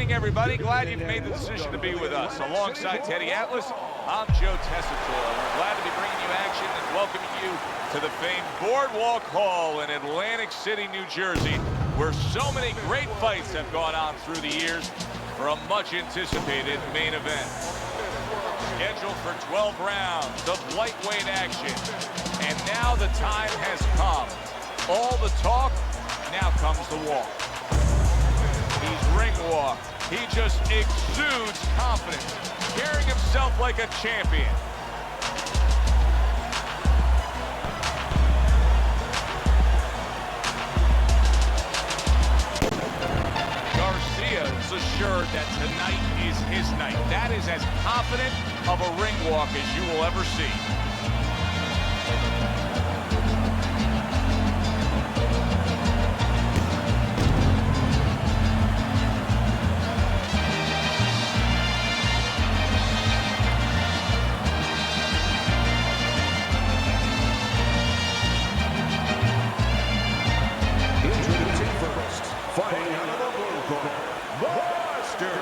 evening, everybody. Glad you've made the decision to be with us. Alongside Teddy Atlas, I'm Joe Tessitore. We're glad to be bringing you action and welcoming you to the famed Boardwalk Hall in Atlantic City, New Jersey, where so many great fights have gone on through the years for a much-anticipated main event. Scheduled for 12 rounds of lightweight action. And now the time has come. All the talk, now comes the walk. He's ring walk. He just exudes confidence, carrying himself like a champion. Garcia is assured that tonight is his night. That is as confident of a ring walk as you will ever see. Fighting out of the blue corner, Buster.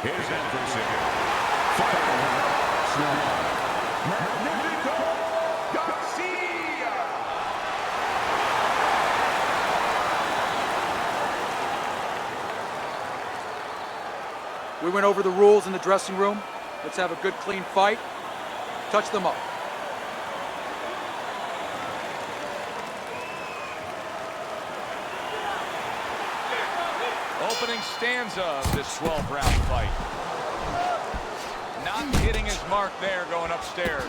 His adversary, fighting Magnifico Garcia. We went over the rules in the dressing room. Let's have a good, clean fight. Touch them up. Opening stanza of this 12-round fight. Not hitting his mark there going upstairs.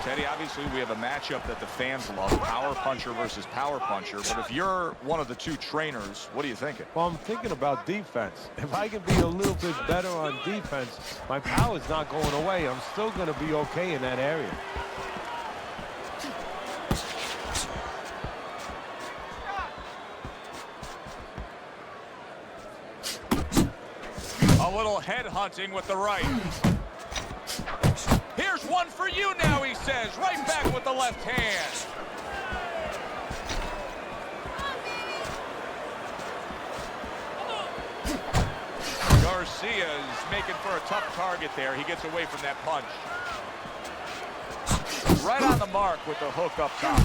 Teddy, obviously we have a matchup that the fans love, power puncher versus power puncher, but if you're one of the two trainers, what are you thinking? Well, I'm thinking about defense. If I can be a little bit better on defense, my power's not going away. I'm still going to be okay in that area. A little head hunting with the right. Here's one for you now, he says. Right back with the left hand. Garcia is making for a tough target there. He gets away from that punch. Right on the mark with the hook up top.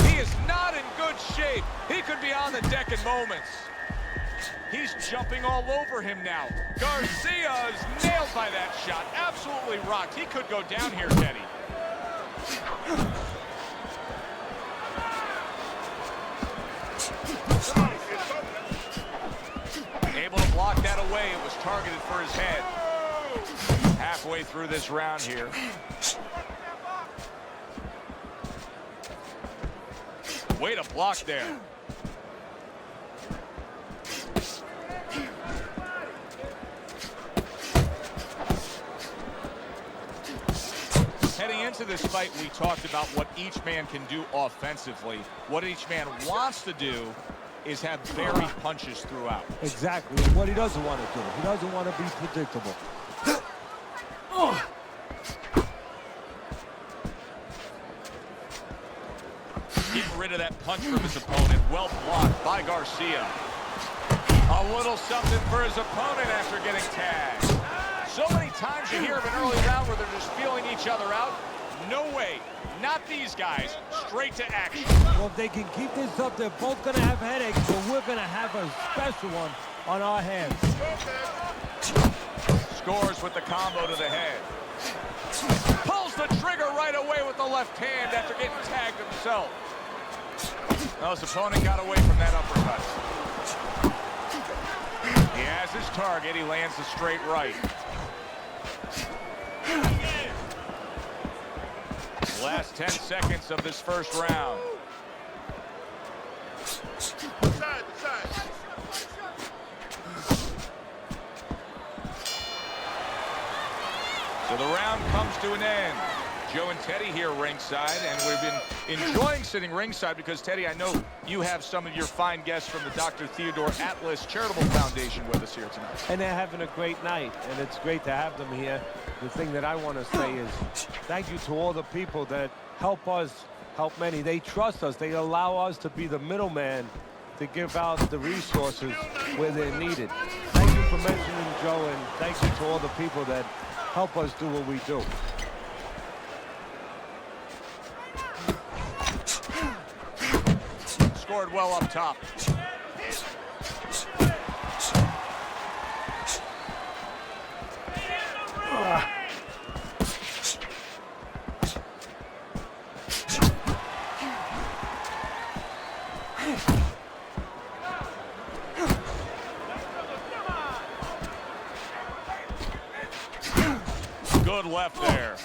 He is not in good shape. He could be on the deck in moments. He's jumping all over him now. Garcia is nailed by that shot. Absolutely rocked. He could go down here, Teddy. Able to block that away. It was targeted for his head. Halfway through this round here. Way to block there. Heading into this fight, we talked about what each man can do offensively. What each man wants to do is have varied punches throughout. Exactly. What he doesn't want to do. He doesn't want to be predictable. Getting rid of that punch from his opponent. Well blocked by Garcia. A little something for his opponent after getting tagged. So many times you hear of an early round where they're just feeling each other out. No way. Not these guys. Straight to action. Well, if they can keep this up, they're both going to have headaches, but we're going to have a special one on our hands. Scores with the combo to the head. Pulls the trigger right away with the left hand after getting tagged himself. Well, his opponent got away from that uppercut. He has his target. He lands the straight right. Last 10 seconds of this first round. So the round comes to an end. Joe and Teddy here ringside, and we've been enjoying sitting ringside because, Teddy, I know you have some of your fine guests from the Dr. Theodore Atlas Charitable Foundation with us here tonight. And they're having a great night, and it's great to have them here. The thing that I want to say is thank you to all the people that help us, help many. They trust us. They allow us to be the middleman to give out the resources where they're needed. Thank you for mentioning Joe, and thank you to all the people that help us do what we do. Scored well up top. Good left there.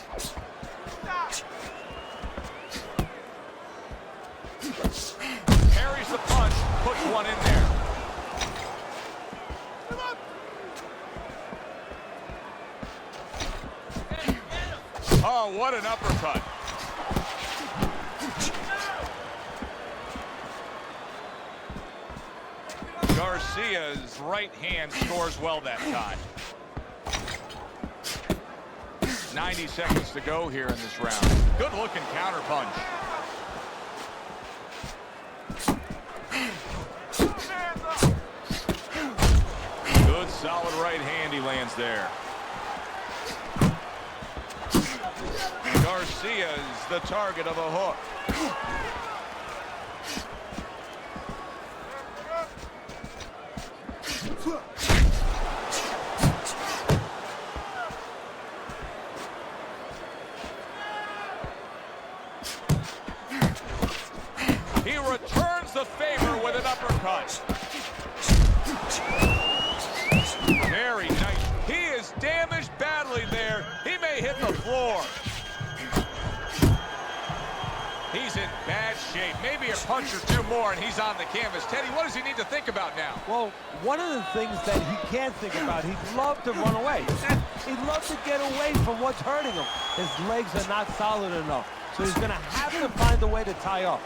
Carries the punch, puts one in there. Oh, what an uppercut. Garcia's right hand scores well that time. 90 seconds to go here in this round. Good looking counter punch. Good solid right hand he lands there. Garcia's the target of a hook. He returns the favor with an uppercut. Very nice. He is damaged badly there. He may hit the floor. He's in bad shape. Maybe a punch or two more and he's on the canvas. Teddy, what does he need to think about now? Well, one of the things that he can't think about, he'd love to run away. He'd love to get away from what's hurting him. His legs are not solid enough. So he's going to have to find a way to tie up.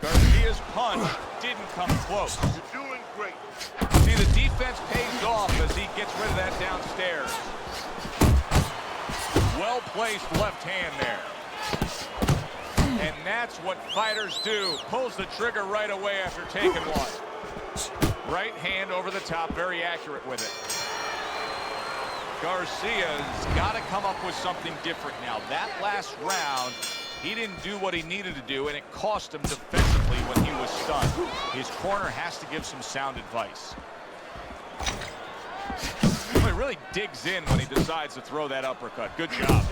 Garcia's punch didn't come close. You're doing great. See, the defense pays off as he gets rid of that downstairs. Well-placed left hand there. And that's what fighters do. Pulls the trigger right away after taking one. Right hand over the top, very accurate with it. Garcia's got to come up with something different now. That last round, he didn't do what he needed to do, and it cost him defensively when he was stunned. His corner has to give some sound advice. He really digs in when he decides to throw that uppercut. Good job.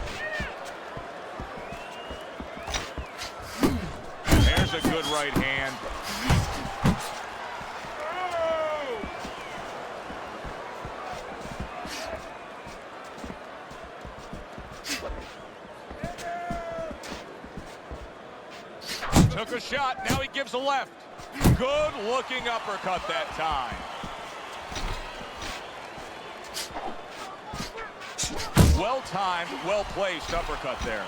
There's a good right hand. Took a shot, now he gives a left. Good looking uppercut that time. Well-timed, well-placed uppercut there.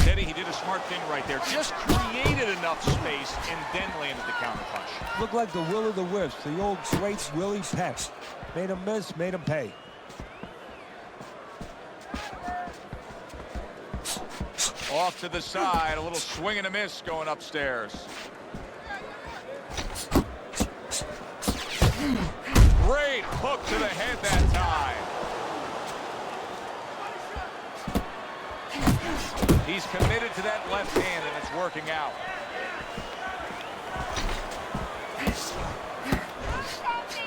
Teddy, he did a smart thing right there. Just created enough space and then landed the counter punch. Looked like the will of the wisps, the old great Willie Peck. Made him miss, made him pay. Off to the side, a little swing and a miss going upstairs. Great hook to the head that time. He's committed to that left hand, and it's working out.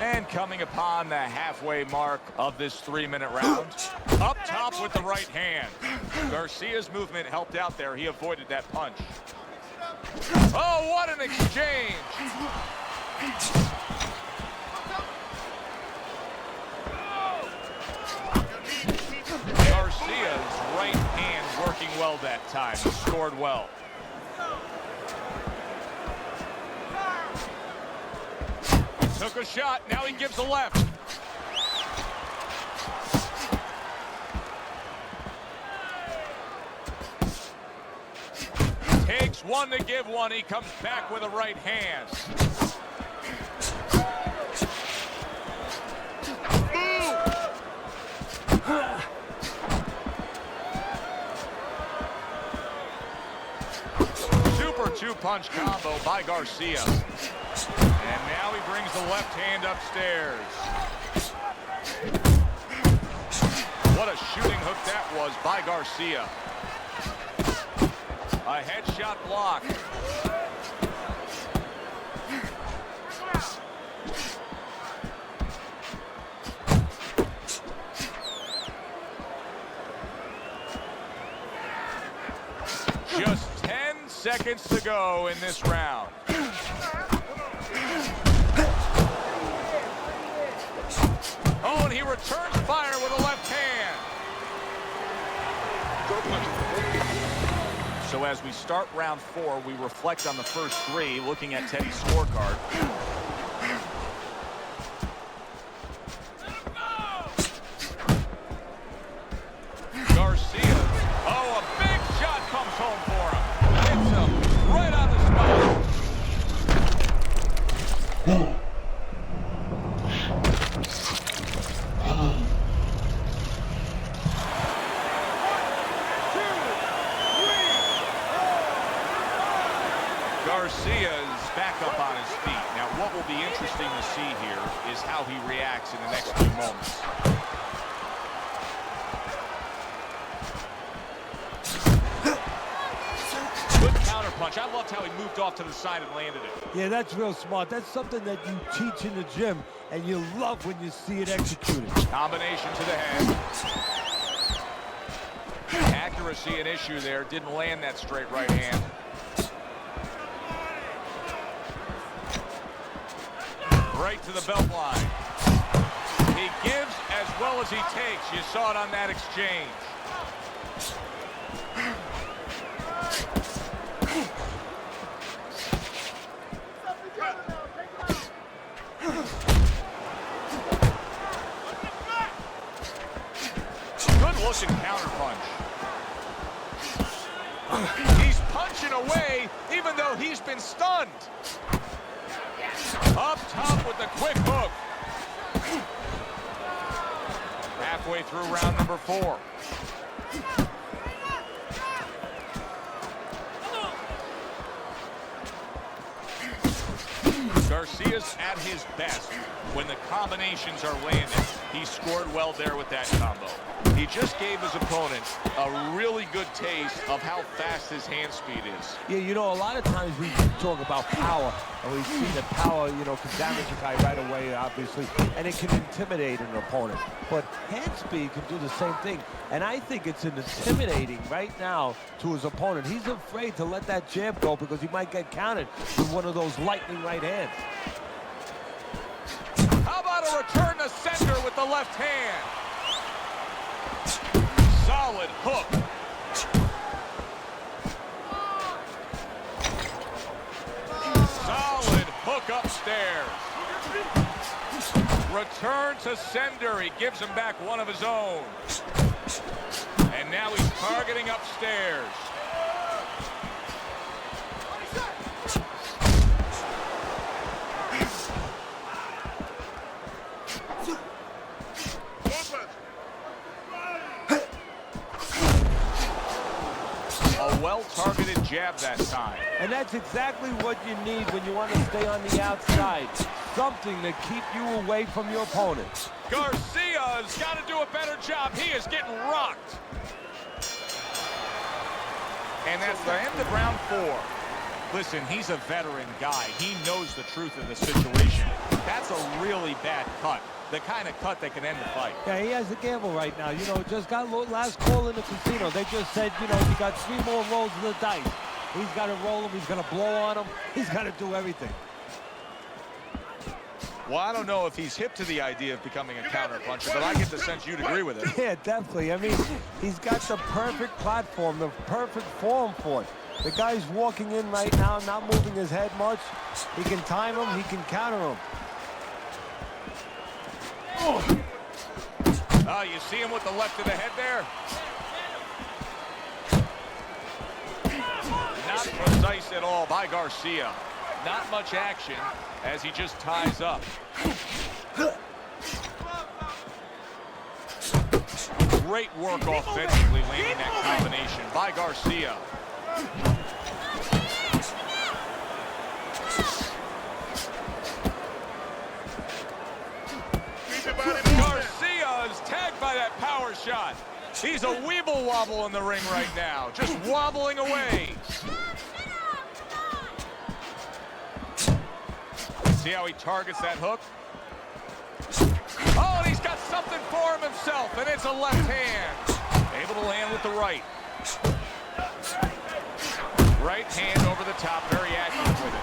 And coming upon the halfway mark of this 3-minute round. Up top with the right hand. Garcia's movement helped out there. He avoided that punch. Oh, what an exchange! Garcia's right hand working well that time. He scored well. Took a shot, now he gives a left. Takes one to give one, he comes back with a right hand. Super two-punch combo by Garcia. And now he brings the left hand upstairs. What a shooting hook that was by Garcia. A headshot block. Just 10 seconds to go in this round. Oh, and he returns fire with a left hand. So as we start round 4, we reflect on the first 3, looking at Teddy's scorecard. Garcia. Oh, a big shot comes home for him. Hits him right on the spot. Garcia's back up on his feet. Now, what will be interesting to see here is how he reacts in the next few moments. Good counter punch. I loved how he moved off to the side and landed it. Yeah, that's real smart. That's something that you teach in the gym, and you love when you see it executed. Combination to the head. Accuracy an issue there. Didn't land that straight right hand. Right to the belt line. He gives as well as he takes. You saw it on that exchange. Good looking counter punch. He's punching away even though he's been stunned. Up top with the quick hook. Halfway through round number 4. Garcia's at his best when the combinations are landing. He scored well there with that combo. He just gave his opponent a really good taste of how fast his hand speed is. Yeah, you know, a lot of times we talk about power, and we see that power, you know, can damage a guy right away, obviously, and it can intimidate an opponent. But hand speed can do the same thing, and I think it's intimidating right now to his opponent. He's afraid to let that jab go because he might get countered with one of those lightning right hands. How about a return to center with the left hand? Solid hook. Solid hook upstairs. Return to sender. He gives him back one of his own. And now he's targeting upstairs. Well-targeted jab that time. And that's exactly what you need when you want to stay on the outside. Something to keep you away from your opponent. Garcia's got to do a better job. He is getting rocked. And that's the end of round 4. Listen, he's a veteran guy. He knows the truth of the situation. That's a really bad cut. The kind of cut that can end the fight. Yeah, he has a gamble right now. You know, just got last call in the casino. They just said, you know, you got 3 more rolls of the dice. He's got to roll them. He's going to blow on them. He's got to do everything. Well, I don't know if he's hip to the idea of becoming a counter puncher, but I get the sense you'd agree with it. Yeah, definitely. I mean, he's got the perfect platform, the perfect form for it. The guy's walking in right now, not moving his head much. He can time him. He can counter him. Oh, you see him with the left of the head there? Not precise at all by Garcia. Not much action as he just ties up. Great work offensively landing that combination by Garcia. Garcia is tagged by that power shot. He's a weeble wobble in the ring right now, just wobbling away. See how he targets that hook? Oh, and he's got something for him himself, and it's a left hand. Able to land with the right. Right hand over the top, very accurate with it.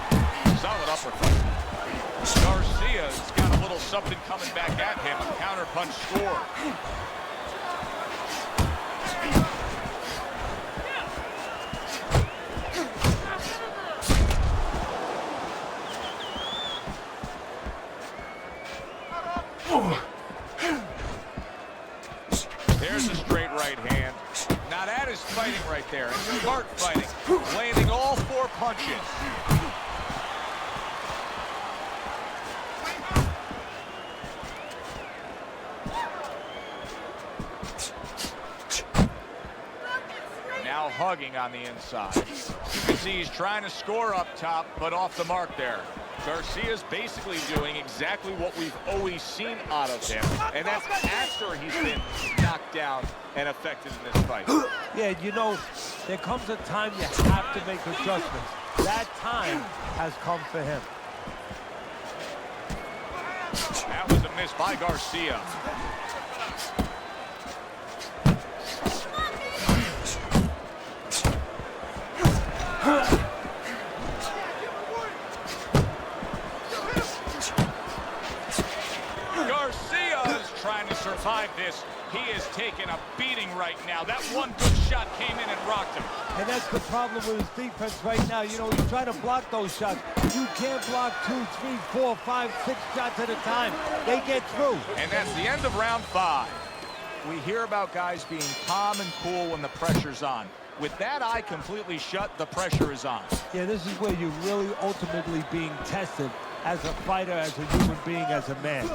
Solid uppercut. Garcia's got a little something coming back at him. A counter punch score. There's a straight right hand. Now that is fighting right there. And smart fighting. Landing all four punches. Now hugging on the inside. You can see he's trying to score up top, but off the mark there. Garcia's basically doing exactly what we've always seen out of him, and that's after he's been knocked down and affected in this fight. Yeah, you know, there comes a time you have to make adjustments. That time has come for him. That was a miss by Garcia. Garcia is trying to survive this. He is taking a beating right now. That one good shot came in and rocked him. And that's the problem with his defense right now. You know, he's trying to block those shots. You can't block 2, 3, 4, 5, 6 shots at a time. They get through. And that's the end of round 5. We hear about guys being calm and cool when the pressure's on. With that eye completely shut, the pressure is on. Yeah, this is where you're really ultimately being tested as a fighter, as a human being, as a man.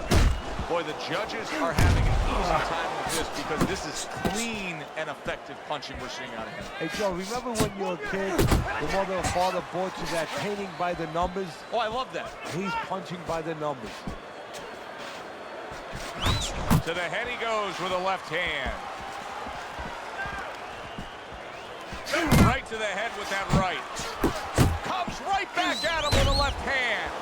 Boy, the judges are having an easy time with this because this is clean and effective punching we're seeing out of him. Hey, Joe, remember when you were a kid, your mother or father bought you that painting by the numbers? Oh, I love that. He's punching by the numbers. To the head he goes with a left hand. Right to the head with that right. Comes right back at him with a left hand.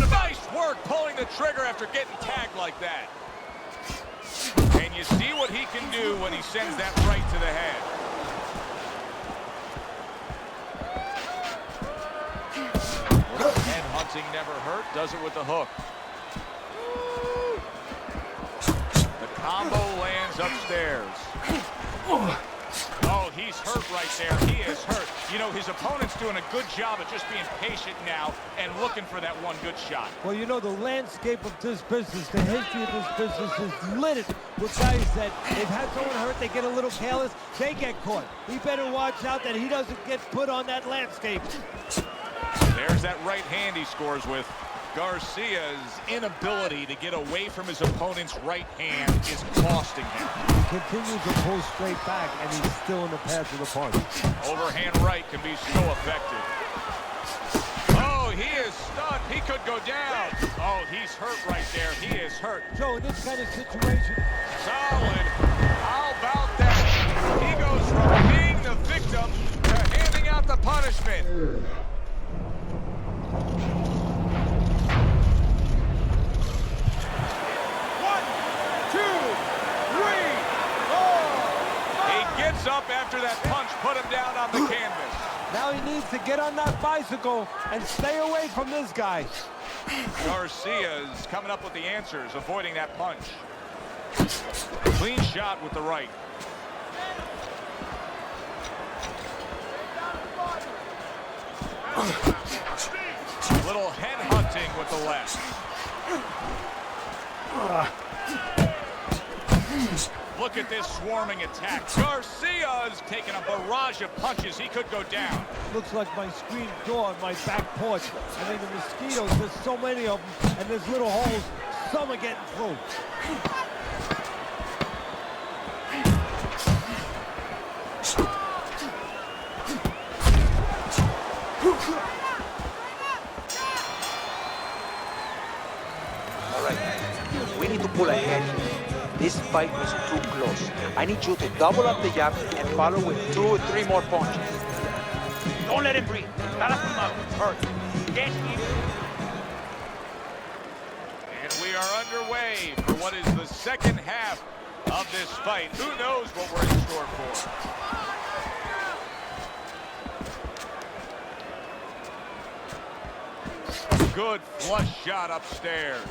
Nice work pulling the trigger after getting tagged like that. And you see what he can do when he sends that right to the head. Head hunting never hurt, does it with the hook. The combo lands upstairs. Oh, he's hurt right there. He is hurt. You know, his opponent's doing a good job of just being patient now and looking for that one good shot. Well, you know, the landscape of this business, the history of this business is littered with guys that they've had someone hurt, they get a little careless, they get caught. He better watch out that he doesn't get put on that landscape. There's that right hand he scores with. Garcia's inability to get away from his opponent's right hand is costing him. He continues to pull straight back, and he's still in the path of the punch. Overhand right can be so effective. Oh, he is stunned. He could go down. Oh, he's hurt right there. He is hurt. Joe, in this kind of situation... Solid. How about that? He goes from being the victim to handing out the punishment. Up after that punch put him down on the canvas. Now he needs to get on that bicycle and stay away from this guy. Garcia's coming up with the answers, avoiding that punch. Clean shot with the right. Little head hunting with the left. Look at this swarming attack. Garcia's taking a barrage of punches. He could go down. Looks like my screen door on my back porch. I mean, the mosquitoes, there's so many of them, and there's little holes. Some are getting through. All right, we need to pull ahead here. This fight is too close. I need you to double up the jab and follow with 2 or 3 more punches. Don't let him breathe. Hurt. Get him. And we are underway for what is the second half of this fight. Who knows what we're in store for? Good flush shot upstairs.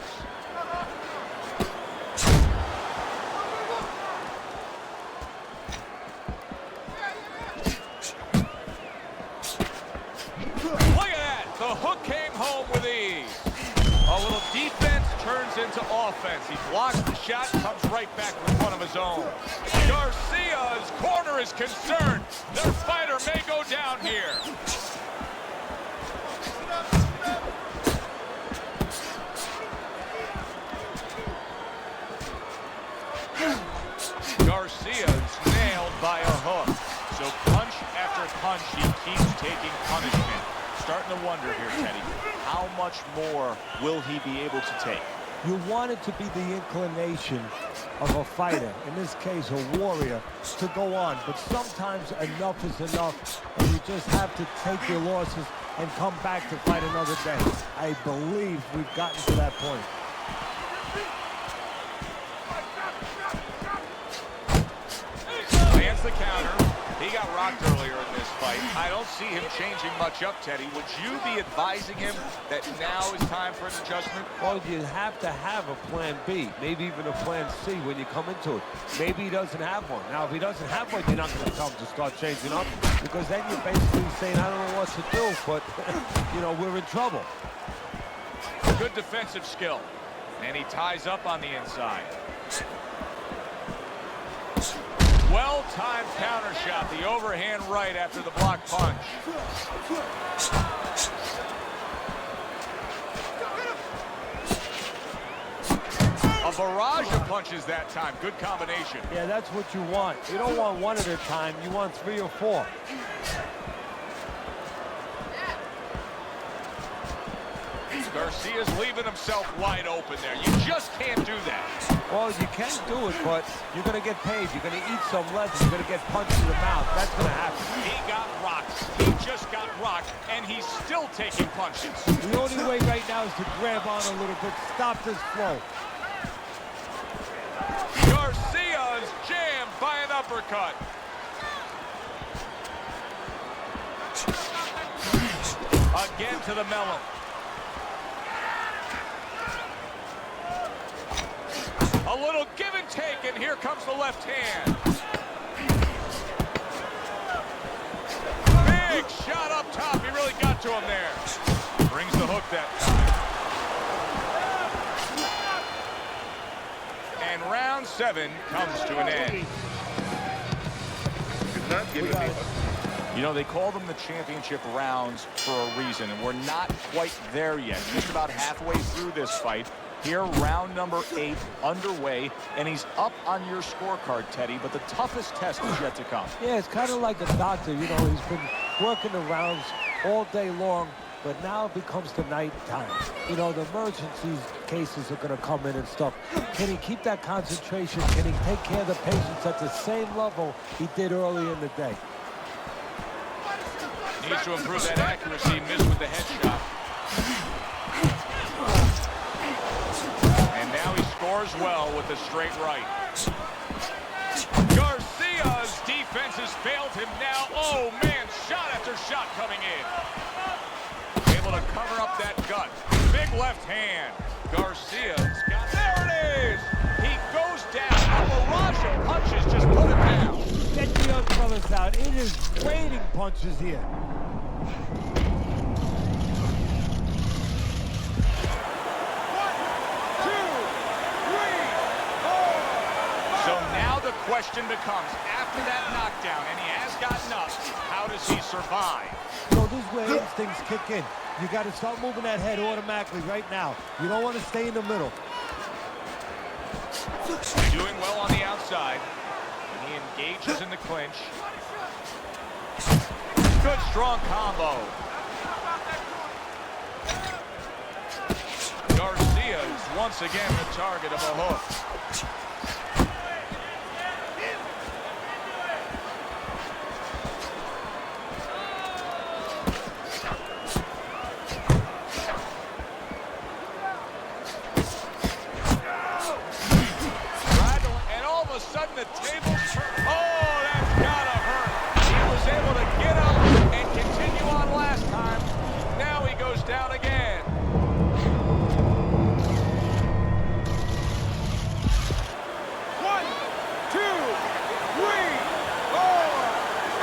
Look at that. The hook came home with ease. A little defense turns into offense. He blocks the shot, comes right back with one of his own. Garcia's corner is concerned. Their fighter may go down here. Garcia's nailed by a hook. So punch after punch, he keeps taking punishment. Starting to wonder here, Teddy, how much more will he be able to take? You want it to be the inclination of a fighter, in this case a warrior, to go on. But sometimes enough is enough, and you just have to take your losses and come back to fight another day. I believe we've gotten to that point. Lands the counter. He got rocked earlier in this fight. I don't see him changing much up, Teddy. Would you be advising him that now is time for an adjustment? Well, you have to have a plan B, maybe even a plan C when you come into it. Maybe he doesn't have one. Now, if he doesn't have one, you're not going to tell him to start changing up, because then you're basically saying, I don't know what to do, but, you know, we're in trouble. Good defensive skill. And he ties up on the inside. Well-timed counter shot, the overhand right after the block punch. A barrage of punches that time. Good combination. Yeah, that's what you want. You don't want one at a time. You want 3 or 4. Garcia's leaving himself wide open there. You just can't do that. Well, you can do it, but you're going to get paid. You're going to eat some lead. You're going to get punched in the mouth. That's going to happen. He got rocked. He just got rocked, and he's still taking punches. The only way right now is to grab on a little bit, stop this flow. Garcia's jammed by an uppercut. Again to the melon. A little give and take, and here comes the left hand. Big shot up top. He really got to him there. Brings the hook that time. And round 7 comes to an end. You know, they call them the championship rounds for a reason, and we're not quite there yet. Just about halfway through this fight. Here, round number 8 underway, and he's up on your scorecard, Teddy, but the toughest test is yet to come. Yeah, it's kind of like a doctor. You know, he's been working the rounds all day long, but now it becomes the night time. You know, the emergency cases are going to come in and stuff. Can he keep that concentration? Can he take care of the patients at the same level he did early in the day? Needs to improve that accuracy. Missed with the headshot. And now he scores well with the straight right. Garcia's defense has failed him now. Oh, man, shot after shot coming in. Able to cover up that gut. Big big left hand. Garcia's got, there it is. He goes down. A barrage of punches just put him down. Get the young fellas out. It is raining punches here. So now the question becomes, after that knockdown, and he has gotten up, how does he survive? So this is where instincts kick in. You got to start moving that head automatically right now. You don't want to stay in the middle. Doing well on the outside. And he engages in the clinch. Good strong combo. Garcia is once again the target of a hook. The table turn. Oh, that's gotta hurt. He was able to get up and continue on last time. Now he goes down again. One, two, three, four.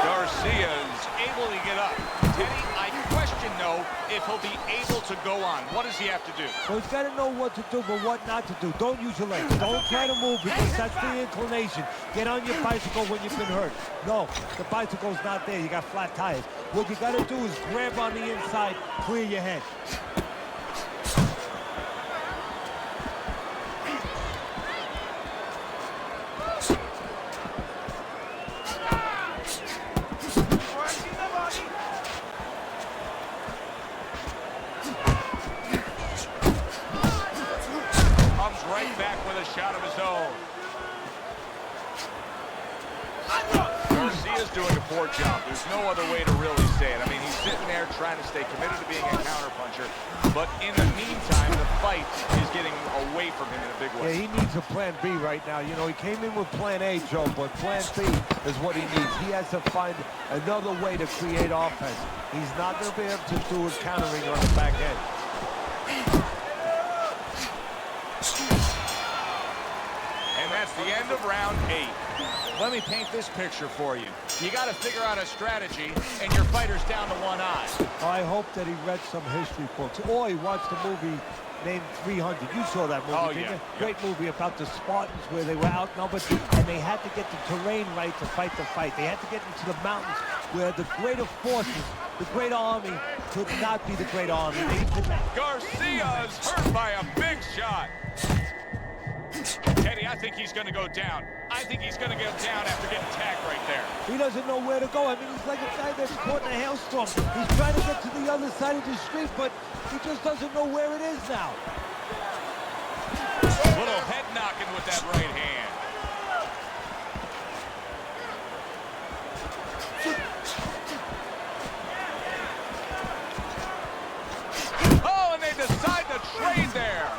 Garcia's able to get up. Teddy, I question though if he'll be able to go on. What does he have to do? Well, he's got to know what to do, but what not to do. Don't use your legs. Don't try to move because that's the inclination. Get on your bicycle when you've been hurt. No, the bicycle's not there. You got flat tires. What you got to do is grab on the inside, clear your head. Shot of his own. Garcia's doing a poor job. There's no other way to really say it. I mean, he's sitting there trying to stay committed to being a counterpuncher, but in the meantime, the fight is getting away from him in a big way. Yeah, he needs a plan B right now. You know, he came in with plan A, Joe, but plan B is what he needs. He has to find another way to create offense. He's not going to be able to do his countering on the back end. That's the end of round 8. Let me paint this picture for you. You got to figure out a strategy, and your fighter's down to one eye. I hope that he read some history books, or he watched a movie named 300. You saw that movie, didn't you? Great movie about the Spartans where they were outnumbered, and they had to get the terrain right to fight the fight. They had to get into the mountains where the greater forces, the great army, could not be the great army. Garcia is hurt by a big shot. Teddy, I think he's going to go down. I think he's going to go down after getting tagged right there. He doesn't know where to go. I mean, he's like a guy that's caught in a hailstorm. He's trying to get to the other side of the street, but he just doesn't know where it is now. Little head knocking with that right hand. Oh, and they decide to trade there.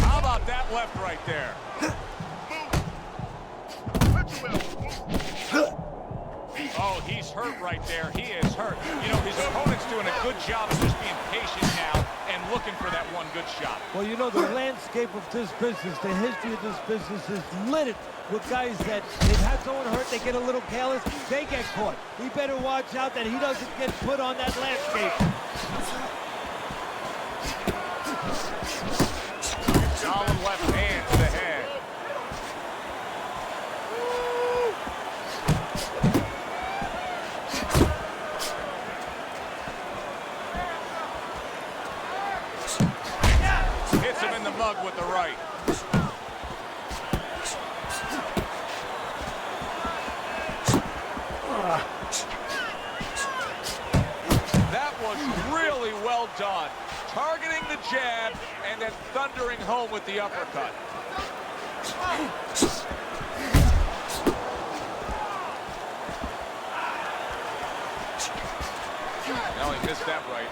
How about that left right there? Oh, he's hurt right there. He is hurt. You know, his opponent's doing a good job of just being patient now and looking for that one good shot. Well, you know, the landscape of this business, the history of this business is littered with guys that they've had someone hurt, they get a little careless, they get caught. He better watch out that he doesn't get put on that landscape. Solid left hand to the head. Hits him in the mug with the right. That was really well done. Targeting the jab and then thundering home with the uppercut. No, he missed that right.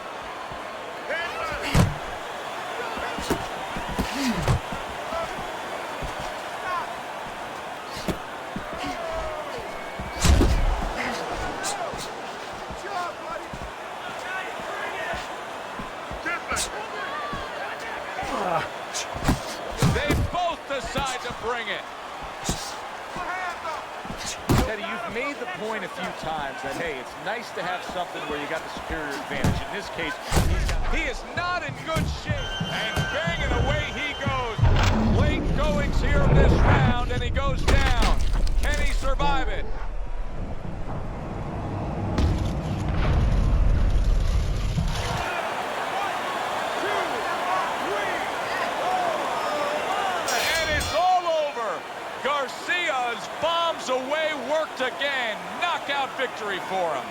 They both decide to bring it. Teddy, you've made the point a few times that, hey, it's nice to have something where you got the superior advantage. In this case, he is not in good shape. And banging away he goes. Late goings here in this round, and he goes down. Can he survive it? Garcia's bombs away, worked again. Knockout victory for him.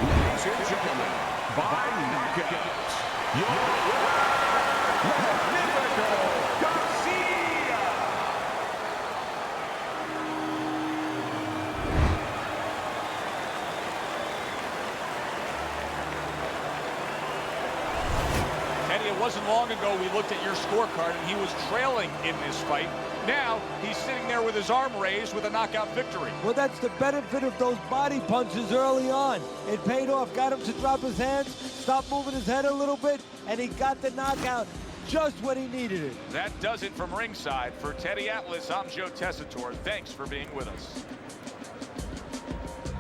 Ladies and gentlemen, by knockout, your magnificent Garcia. It wasn't long ago we looked at your scorecard and he was trailing in this fight. Now he's sitting there with his arm raised with a knockout victory. Well, that's the benefit of those body punches early on. It paid off, got him to drop his hands, stop moving his head a little bit, and he got the knockout just when he needed it. That does it from ringside. For Teddy Atlas, I'm Joe Tessitore. Thanks for being with us.